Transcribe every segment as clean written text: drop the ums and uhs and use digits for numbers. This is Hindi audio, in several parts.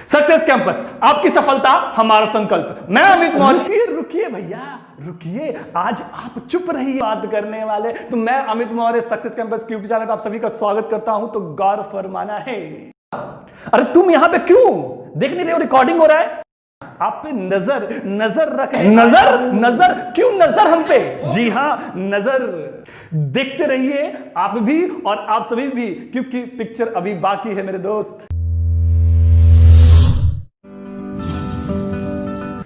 सक्सेस कैंपस, आपकी सफलता हमारा संकल्प। मैं अमित मौर्य। रुकिए भैया रुकिए, आज आप चुप रहिए, बात करने वाले। तो मैं Amit Maurya success campus YouTube channel पर आप सभी का स्वागत करता हूं। तो गौर फरमाना है। अरे तुम यहां पे क्यों देख नहीं रहे हो? रिकॉर्डिंग हो रहा है। आप पे नजर रख, नजर क्यों? नजर हम पे, जी हां नजर। देखते रहिए आप भी और आप सभी भी, क्योंकि पिक्चर अभी बाकी है मेरे दोस्त।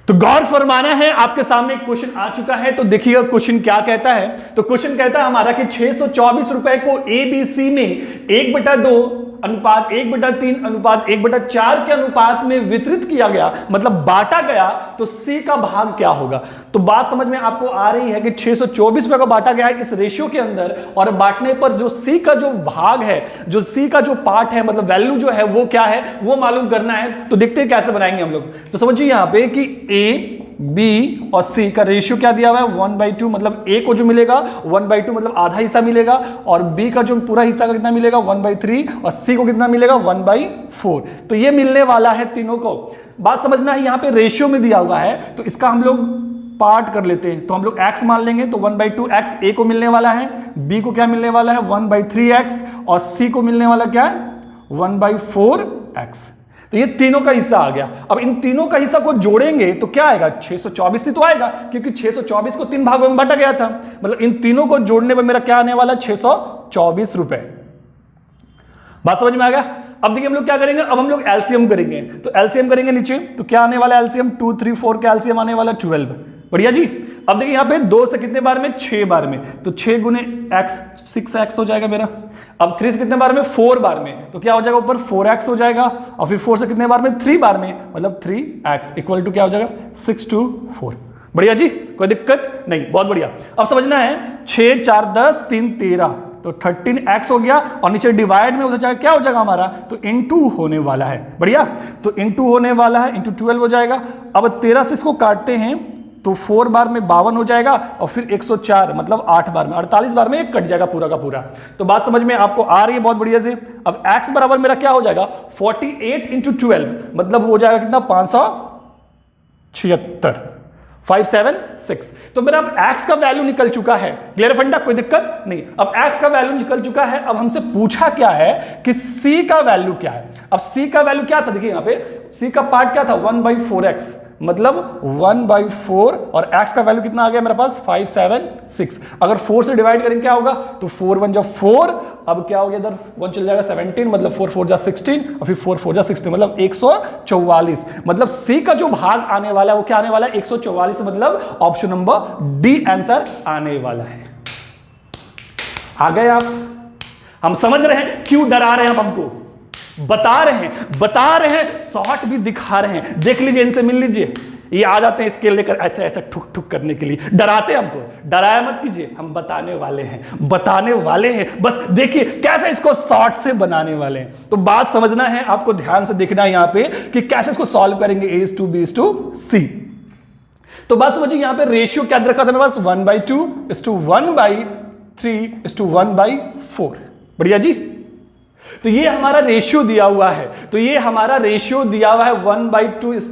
तो गौर फरमाना है, आपके सामने एक क्वेश्चन आ चुका है। तो देखिएगा क्वेश्चन क्या कहता है। तो क्वेश्चन कहता है हमारा कि 624 रुपए को ABC में 1/2 अनुपात 1/3 अनुपात 1/4 के अनुपात में वितरित किया गया, मतलब बांटा गया, तो C का भाग क्या होगा? तो बात समझ में आपको आ रही है कि 624 रुपए को बांटा गया है इस रेशियो के अंदर, और बांटने पर जो C का जो भाग है, जो C का जो पार्ट है, मतलब वैल्यू जो है वो क्या है, वो मालूम करना है। तो देखते हैं कैसे बनाएंगे हम लोग। तो समझिए यहां पे कि A, B और C का रेशियो क्या दिया हुआ है 1/2, मतलब A को जो मिलेगा 1/2 मतलब आधा हिस्सा मिलेगा, और B का जो पूरा हिस्सा का कितना मिलेगा 1/3, और C को कितना मिलेगा 1/4। तो ये मिलने वाला है तीनों को। बात समझना है, यहां पे रेशियो में दिया हुआ है, तो इसका हम लोग पार्ट कर लेते हैं। तो हम लोग x मान लेंगे, तो 1/2x A को मिलने वाला है, B को क्या मिलने वाला है 1/3x, और C को मिलने वाला क्या है 1/4x। तो ये तीनों का हिस्सा आ गया। अब इन तीनों का हिस्सा को जोड़ेंगे तो क्या आएगा 624 ही तो आएगा, क्योंकि 624 को 3 भागों में बांटा गया था। मतलब इन तीनों को जोड़ने पर मेरा क्या आने वाला 624 रुपए। बात समझ में आ गया? अब देखिए हम लोग क्या करेंगे, अब हम लोग एलसीएम करेंगे। तो एलसीएम करेंगे नीचे, तो क्या आने वाला एलसीएम 2, 3, 4 का एलसीएम आने वाला 12। बढ़िया जी। अब देखिए यहाँ पे 2 से कितने बार में 6 बार में, तो 6 गुने x 6x हो जाएगा मेरा। अब 3 से कितने बार में 4 बार में, तो क्या हो जाएगा ऊपर 4x हो जाएगा, और फिर 4 से कितने बार में 3 बार में, मतलब 3x इक्वल टू क्या हो जाएगा 6 to 4। बढ़िया जी, कोई दिक्कत नहीं, बहुत बढ़िया। अब समझना है 6, 4, 10, 3, 13, तो 13x हो गया, और नीचे डिवाइड में उधर जाएगा क्या हो जाएगा हमारा, तो इनटू होने वाला है। बढ़िया, तो इनटू होने वाला है, इनटू 12 हो जाएगा। अब 13 से इसको काटते हैं तो 4 बार में 52 हो जाएगा, और फिर 104 मतलब 8 बार में 48 बार में एक कट जाएगा पूरा का पूरा। तो बात समझ में आपको आ रही है बहुत बढ़िया से। अब x बराबर मेरा क्या हो जाएगा 48 × 12, मतलब हो जाएगा कितना 576, 576। तो मेरा अब x का वैल्यू निकल चुका है। क्लियर फंडा, कोई दिक्कत नहीं। अब x का वैल्यू निकल चुका है। अब हमसे पूछा क्या है कि c का वैल्यू क्या है। अब c का वैल्यू क्या था, देखिए यहां पे c का पार्ट क्या था 1/4x, मतलब 1/4, और x का वैल्यू कितना आ गया मेरे पास 576। अगर 4 से डिवाइड करेंगे क्या होगा, तो 4 1 जा 4, अब क्या हो गया इधर 1 चल जाएगा 17, मतलब 4 4 जा 16, और फिर 4 4 जा 16, मतलब 144। मतलब c का जो भाग आने वाला है वो क्या आने वाला है 144, मतलब ऑप्शन नंबर डी आंसर आने वाला है। आ गए आप? हम समझ रहे हैं क्यों डरा रहे हैं, हम हमको बता रहे हैं, शॉर्ट भी दिखा रहे हैं। देख लीजिए, इनसे मिल लीजिए, ये आ जाते हैं स्केल लेकर ऐसे ऐसे ठुक ठुक करने के लिए। डराते हैं हमको, डराया मत कीजिए, हम बताने वाले हैं। बस देखिए कैसे इसको शॉर्ट से बनाने वाले हैं। तो बात समझना है, आपको ध्यान से देखना है यहाँ पे कि कैसे इसको सॉल्व करेंगे A/B/C। तो बात समझिए, यहाँ पे रेशियो क्या रखा था मेरे पास 1/2 = 1/3 = 1/4। बढ़िया जी। तो ये हमारा रेशियो दिया हुआ है, 1/2 =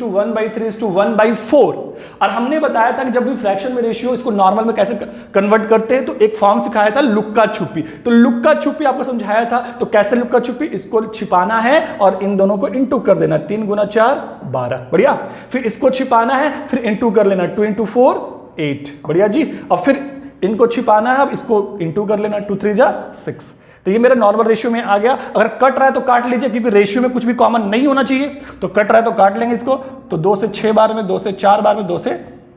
1/3 = 1/4। और हमने बताया था कि जब भी फ्रैक्शन में रेशियो इसको नॉर्मल में कैसे कन्वर्ट करते हैं, तो एक फॉर्म सिखाया था लुक्का छुपी। तो लुक्का छुपी आपको समझाया था। तो कैसे लुक्का छुपी, इसको छिपाना है और इन दोनों को इंटू कर देना, 3 × 4 = 12। बढ़िया। फिर इसको छिपाना है, फिर इंटू कर लेना, 2 × 4 = 8। बढ़िया जी। और फिर इनको छिपाना है, अब इसको इंटू कर लेना, 2 3 जा 6। तो ये मेरा नॉर्मल रेशियो में आ गया। अगर कट रहा है तो काट लीजिए, क्योंकि रेशियो में कुछ भी कॉमन नहीं होना चाहिए। तो कट रहा है तो काट लेंगे इसको। तो 2 से 6 बार में, 2 से 4 बार में, 2 से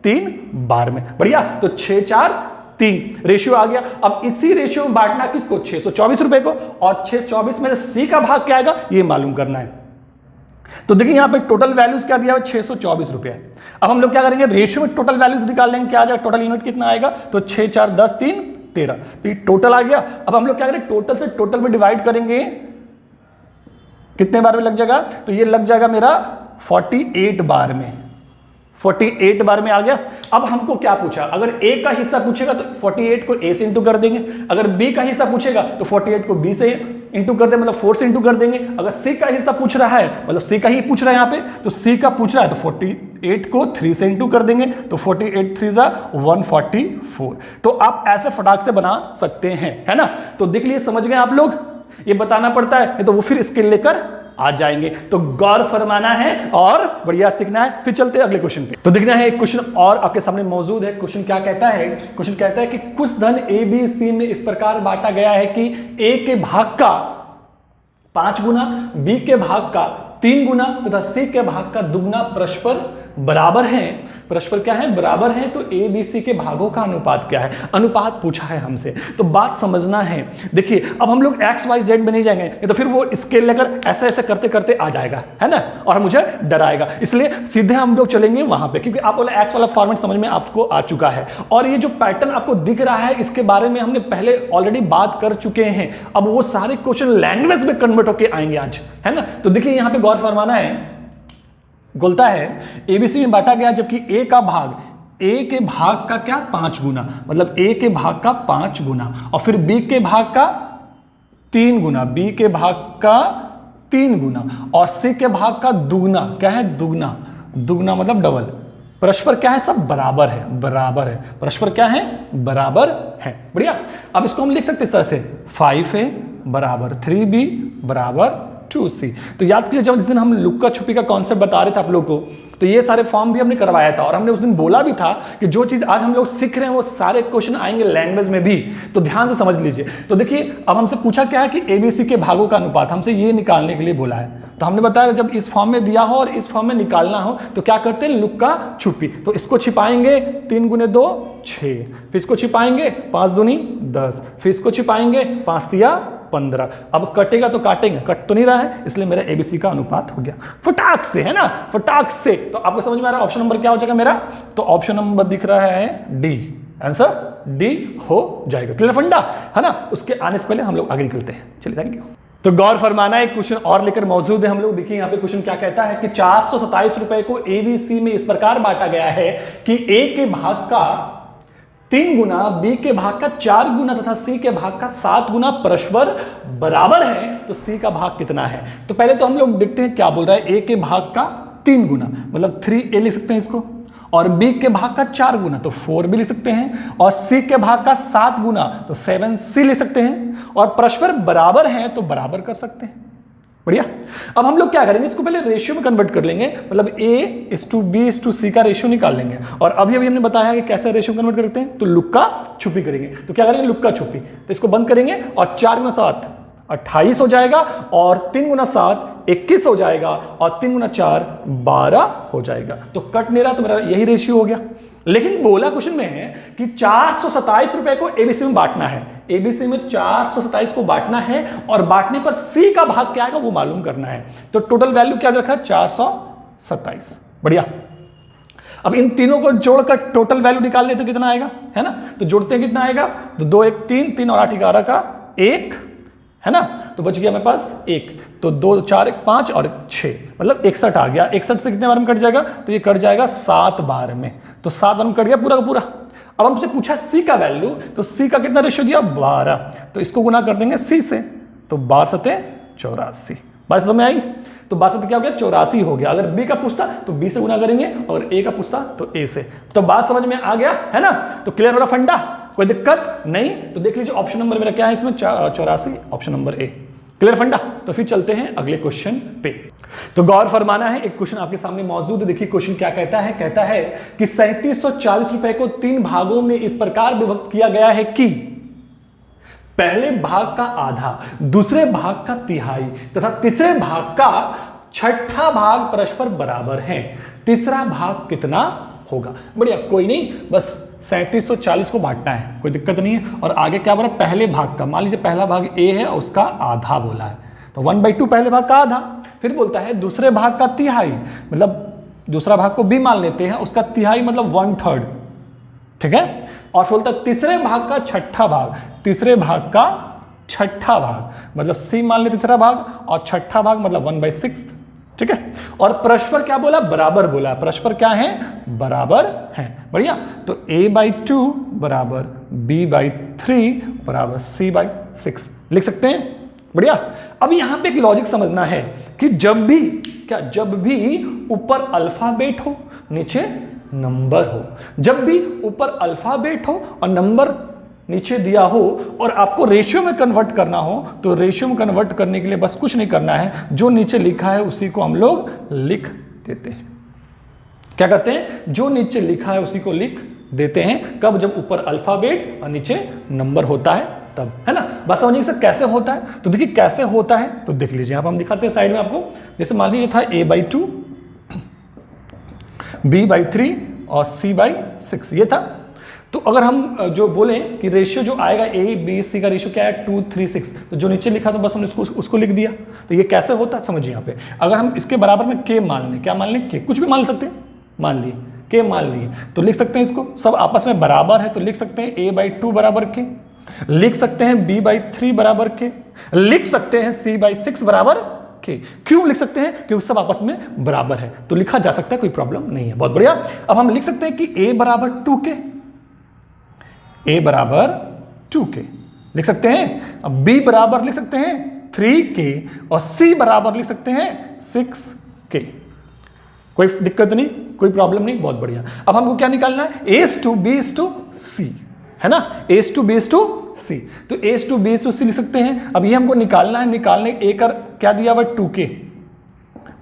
3 बार में। बढ़िया। तो 6 4 3 रेशियो आ गया। अब इसी रेशियो में बांटना किसको 624 रुपए को, और 624 में सी का भाग क्या आएगा ये मालूम करना है। तो देखिए यहाँ पे टोटल वैल्यूज क्या दिया है 624 रुपए। अब हम लोग क्या करेंगे, रेशियो में टोटल वैल्यूज निकाल लेंगे, क्या आ जाएगा टोटल यूनिट कितना आएगा, तो 6 4 10 3 13। तो ये टोटल आ गया। अब हम लोग क्या करें, टोटल से टोटल में डिवाइड करेंगे, कितने बार में लग जाएगा, तो ये लग जाएगा मेरा 48 बार में। 48 बार में आ गया। अब हमको क्या पूछा, अगर ए का हिस्सा पूछेगा तो 48 को ए से इंटू कर देंगे, अगर बी का हिस्सा पूछेगा तो 48 को बी से इंटू कर दे मतलब 4 से इंटू कर देंगे। अगर सी का हिस्सा पूछ रहा है मतलब सी का ही पूछ रहा है यहाँ पे, तो सी का पूछ रहा है तो 48 को 3 से इंटू कर देंगे तो 48 3 जा 144। तो आप ऐसे फटाक से बना सकते हैं, है ना। तो देख लिए, समझ गए आप लोग, ये बताना पड़ता है तो वो फिर स्केल लेकर आ जाएंगे। तो गौर फरमाना है और बढ़िया सीखना है। फिर चलते हैं अगले क्वेश्चन पे। तो देखना है एक क्वेश्चन और आपके सामने मौजूद है। क्वेश्चन क्या कहता है? क्वेश्चन कहता है कि कुछ धन ए बी सी में इस प्रकार बांटा गया है कि ए के भाग का 5 गुना, बी के भाग का 3 गुना तथा सी के भाग का दुगना परस्पर बराबर है। परस्पर क्या है? बराबर है। तो ए बी सी के भागों का अनुपात क्या है? अनुपात पूछा है हमसे, तो बात समझना है। देखिए अब हम लोग एक्स वाई जेड में नहीं जाएंगे, तो फिर वो स्केल लेकर ऐसे ऐसे करते करते आ जाएगा, है ना, और मुझे डराएगा। इसलिए सीधे हम लोग चलेंगे वहां पे, क्योंकि आप बोला एक्स वाला फॉर्मेट समझ में आपको आ चुका है। और ये जो पैटर्न आपको दिख रहा है इसके बारे में हमने पहले ऑलरेडी बात कर चुके हैं। अब वो सारे क्वेश्चन लैंग्वेज में कन्वर्ट होकर आएंगे आज, है ना। तो देखिए यहां पर गौर फरमाना है, बोलता है एबीसी में बांटा गया जबकि ए का भाग ए के भाग का क्या 5 गुना, मतलब ए के भाग का 5 गुना, और फिर बी के भाग का 3 गुना, बी के भाग का 3 गुना, और सी के भाग का दुगना। क्या है? दुगना। दुगना मतलब डबल। परस्पर क्या है? सब बराबर है, बराबर है। परस्पर क्या है? बराबर है। बढ़िया। अब इसको हम लिख सकते इस तरह से 5a बराबर 3b बराबर 2c। तो याद कीजिए जब जिस दिन हम लुक्का छुपी का कॉन्सेप्ट बता रहे थे आप लोग को, तो ये सारे फॉर्म भी हमने करवाया था, और हमने उस दिन बोला भी था कि जो चीज आज हम लोग सीख रहे हैं वो सारे क्वेश्चन आएंगे लैंग्वेज में भी, तो ध्यान से समझ लीजिए। तो देखिए अब हमसे पूछा क्या है कि एबीसी के भागों का अनुपात, हमसे ये निकालने के लिए बोला है। तो हमने बताया जब इस फॉर्म में दिया हो और इस फॉर्म में निकालना हो तो क्या करते हैं? लुक्का छुपी। तो इसको छिपाएंगे 3 गुने 2 6, फिर इसको छिपाएंगे 5 दूनी 10, फिर इसको छिपाएंगे 5 तिया 15। अब कटेगा तो काटेंगे, कट तो नहीं रहा है, इसलिए मेरा एबीसी का अनुपात हो गया फटाक से, है ना, फटाक से। तो आपको समझ में आ रहा है ऑप्शन नंबर क्या हो जाएगा मेरा? तो ऑप्शन नंबर दिख रहा है डी, आंसर डी हो जाएगा। क्लियर फंडा, है ना। उसके आने से पहले हम लोग आगे निकलते हैं। चलिए, थैंक यू। तो गौर फरमाना एक क्वेश्चन और लेकर मौजूद है हम लोग। देखिए यहाँ पे क्वेश्चन क्या कहता है कि 427 रुपए को एबीसी में इस प्रकार बांटा गया है कि ए के भाग का 3 गुना, बी के भाग का 4 गुना तथा सी के भाग का 7 गुना परस्पर बराबर है। तो सी का भाग कितना है? तो पहले तो हम लोग देखते हैं क्या बोल रहा है। ए के भाग का 3 गुना मतलब 3a लिख सकते हैं इसको, और बी के भाग का 4 गुना तो 4b लिख सकते हैं, और सी के भाग का 7 गुना तो 7c लिख सकते हैं, और परस्पर बराबर है तो बराबर कर सकते हैं। बढ़िया। अब हम लोग क्या करेंगे, इसको पहले रेशियो में कन्वर्ट कर लेंगे, मतलब a/b/c का रेशियो निकाल लेंगे। और अभी हमने बताया कि कैसे रेशियो कन्वर्ट करते हैं, तो लुक्का छुपी करेंगे। तो क्या करेंगे? लुक्का छुपी। तो इसको बंद करेंगे और 4 गुना 7 28 हो जाएगा, और 3 गुना 7 21 हो जाएगा, और 3 गुना 4 12 हो जाएगा। तो कट नहीं रहा, तो मेरा यही रेशियो हो गया। लेकिन बोला क्वेश्चन में है कि 427 रुपए को एबीसी में बांटना है। एबीसी में 427 को बांटना है, और बांटने पर सी का भाग क्या आएगा वो मालूम करना है। तो टोटल वैल्यू क्या रखा है? 427। बढ़िया। अब इन तीनों को जोड़कर टोटल वैल्यू निकाल ले तो कितना आएगा, है ना। तो जोड़ते हैं कितना आएगा? तो 2 1 3 3 और 8 11 का 1, है ना। तो बच गया मेरे पास 1, तो 2 4 1 5 और 6 मतलब 61 आ गया। 61 से कितने बार में कट जाएगा? तो ये कट जाएगा 7 बार में। तो 7 बार में कट गया पूरा का पूरा। अब हमसे पूछा सी का वैल्यू, तो सी का कितना रेशियो दिया? 12। तो इसको गुना कर देंगे सी से, तो 12 7 84। बात समझ में आई? तो 12 7 क्या हो गया? 84 हो गया। अगर बी का पूछता तो बी से गुना करेंगे, और ए का पूछता तो ए से। तो बात समझ में आ गया, है ना। तो क्लियर हो रहा फंडा, कोई दिक्कत नहीं। तो देख लीजिए ऑप्शन नंबर मेरा क्या है इसमें? 84, ऑप्शन नंबर ए। क्लियर फंडा। तो फिर चलते हैं अगले क्वेश्चन पे। तो गौर फरमाना है, एक क्वेश्चन आपके सामने मौजूद है। देखिए क्वेश्चन क्या कहता है। कहता है कि 3740 रुपए को 3 भागों में इस प्रकार विभक्त किया गया है कि पहले भाग का आधा, दूसरे भाग का तिहाई तथा तीसरे भाग का छठा भाग परस्पर बराबर है। तीसरा भाग कितना होगा? बढ़िया, कोई नहीं, बस 3740 को बांटना है, कोई दिक्कत नहीं है। और आगे क्या बोला? पहले भाग का। मान लीजिए पहला भाग ए है और उसका आधा बोला है, तो 1/2 पहले भाग का आधा। फिर बोलता है दूसरे भाग का तिहाई, मतलब दूसरा भाग को बी मान लेते हैं, उसका तिहाई मतलब 1/3, ठीक है। और बोलता है तीसरे भाग का छठा भाग, तीसरे भाग का छठा भाग मतलब सी मान लेते तीसरा भाग, और छठा भाग मतलब 1/6, ठीक है। और परस्पर क्या बोला? बराबर बोला। परस्पर क्या है? बराबर है। बढ़िया। तो a/2 बराबर b/3 बराबर c/6 लिख सकते हैं। बढ़िया। अब यहां पे एक लॉजिक समझना है कि जब भी ऊपर अल्फाबेट हो नीचे नंबर हो, जब भी ऊपर अल्फाबेट हो और नंबर नीचे दिया हो और आपको रेशियो में कन्वर्ट करना हो, तो रेशियो में कन्वर्ट करने के लिए बस कुछ नहीं करना है, जो नीचे लिखा है उसी को हम लोग लिख देते हैं। क्या करते हैं? जो नीचे लिखा है उसी को लिख देते हैं। कब? जब ऊपर अल्फाबेट और नीचे नंबर होता है तब, है ना। बात समझिए सर कैसे होता है, तो देखिए कैसे होता है तो देख लीजिए, आप हम दिखाते हैं साइड में आपको। जैसे मान लीजिए था a/2, b/3 और c/6 ये था। तो अगर हम जो बोलें कि रेशियो जो आएगा a b c का रेशियो क्या है 2 3 6, तो जो नीचे लिखा तो बस हमने उसको लिख दिया। तो ये कैसे होता है समझिए। यहाँ पे अगर हम इसके बराबर में k मान लें, क्या मान लें? k, कुछ भी मान सकते हैं, मान लिए k मान लिए, तो लिख सकते हैं इसको, सब आपस में बराबर है तो लिख सकते हैं a/2 बराबर k, लिख सकते हैं b/3 बराबर k, लिख सकते हैं c/6 बराबर k। क्यों लिख सकते हैं? क्योंकि सब आपस में बराबर है, तो लिखा जा सकता है, कोई प्रॉब्लम नहीं है। बहुत बढ़िया। अब हम लिख सकते हैं कि a बराबर 2k, a बराबर 2k लिख सकते हैं। अब b बराबर लिख सकते हैं 3k और c बराबर लिख सकते हैं 6k। कोई दिक्कत नहीं, कोई प्रॉब्लम नहीं, बहुत बढ़िया। अब हमको क्या निकालना है? a/b/c, है ना, a/b/c। तो a/b/c लिख सकते हैं। अब ये हमको निकालना है, निकालने a का क्या दिया हुआ है 2k,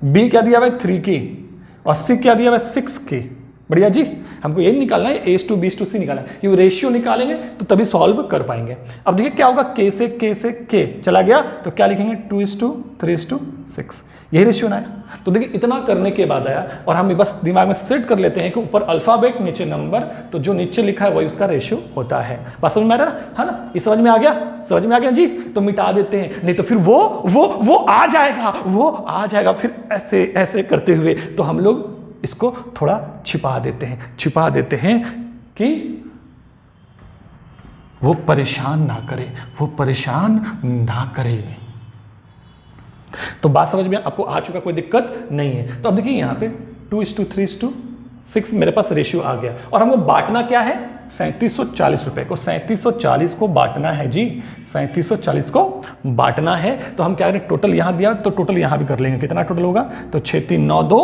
b क्या दिया हुआ है 3k और c क्या दिया हुआ है 6k। बढ़िया जी, हमको यही निकालना है, a/b/c निकालना है, क्योंकि रेशियो निकालेंगे तो तभी सॉल्व कर पाएंगे। अब देखिए क्या होगा, k से k चला गया तो क्या लिखेंगे 2:3:6, यही रेशियो ना है। तो देखिए इतना करने के बाद आया और हम बस दिमाग में सेट कर लेते हैं कि ऊपर अल्फाबेट नीचे नंबर, तो जो नीचे लिखा है वही उसका रेशियो होता है। बात समझ में आ रहा है ना? ये समझ में आ गया? समझ में आ गया जी। तो मिटा देते हैं, नहीं तो फिर वो आ जाएगा फिर ऐसे करते हुए। तो हम लोग इसको थोड़ा छिपा देते हैं कि वो परेशान ना करे। तो बात समझ में आपको आ चुका, कोई दिक्कत नहीं है। तो अब देखिए यहाँ पे 2:3:6 मेरे पास रेशियो आ गया और हमको बांटना क्या है? 3740 रुपए को, 3740 को बांटना है जी, 3740 को बांटना है। तो हम क्या करें, टोटल यहाँ दिया तो टोटल यहाँ भी कर लेंगे। कितना टोटल होगा? तो 6 3 9 2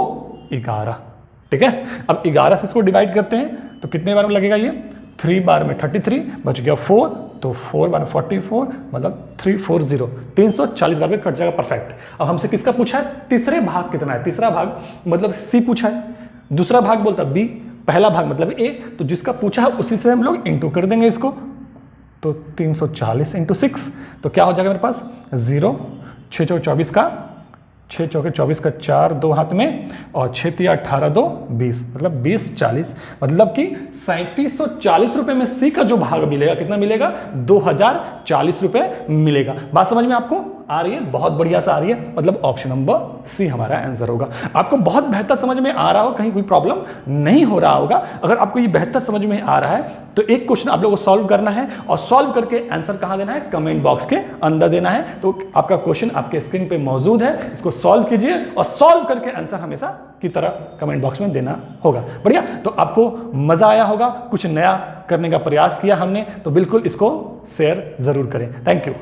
11, ठीक है। अब 11 से इसको डिवाइड करते हैं तो कितने बार में लगेगा? ये 3 बार में 33, बच गया 4, तो 4 बार 44, मतलब 340, 340 बार में कट जाएगा। परफेक्ट। अब हमसे किसका पूछा है? तीसरे भाग कितना है? तीसरा भाग मतलब C पूछा है, दूसरा भाग बोलता B, पहला भाग मतलब A। तो जिसका पूछा है उसी से हम लोग इंटू कर देंगे इसको, तो 340 × 6, तो क्या हो जाएगा मेरे पास 0, 6 चौके 24 का 6 चौके 24 का 4 2 हाथ में और 6 3 18 2 20, मतलब 2040, मतलब कि 3740 रुपए में C का जो भाग मिलेगा कितना मिलेगा? 2040 रुपए मिलेगा। बात समझ में आपको आ रही है? बहुत बढ़िया सा आ रही है, मतलब ऑप्शन नंबर C हमारा आंसर होगा। आपको बहुत बेहतर समझ में आ रहा हो, कहीं कोई प्रॉब्लम नहीं हो रहा होगा। अगर आपको ये बेहतर समझ में आ रहा है तो एक क्वेश्चन आप लोगों को सॉल्व करना है और सॉल्व करके आंसर कहां देना है? कमेंट बॉक्स के अंदर देना है। तो आपका क्वेश्चन आपके स्क्रीन पे मौजूद है, इसको सॉल्व कीजिए और सॉल्व करके आंसर हमेशा की तरह कमेंट बॉक्स में देना होगा। बढ़िया। तो आपको मजा आया होगा, कुछ नया करने का प्रयास किया हमने, तो बिल्कुल इसको शेयर जरूर करें। Thank you.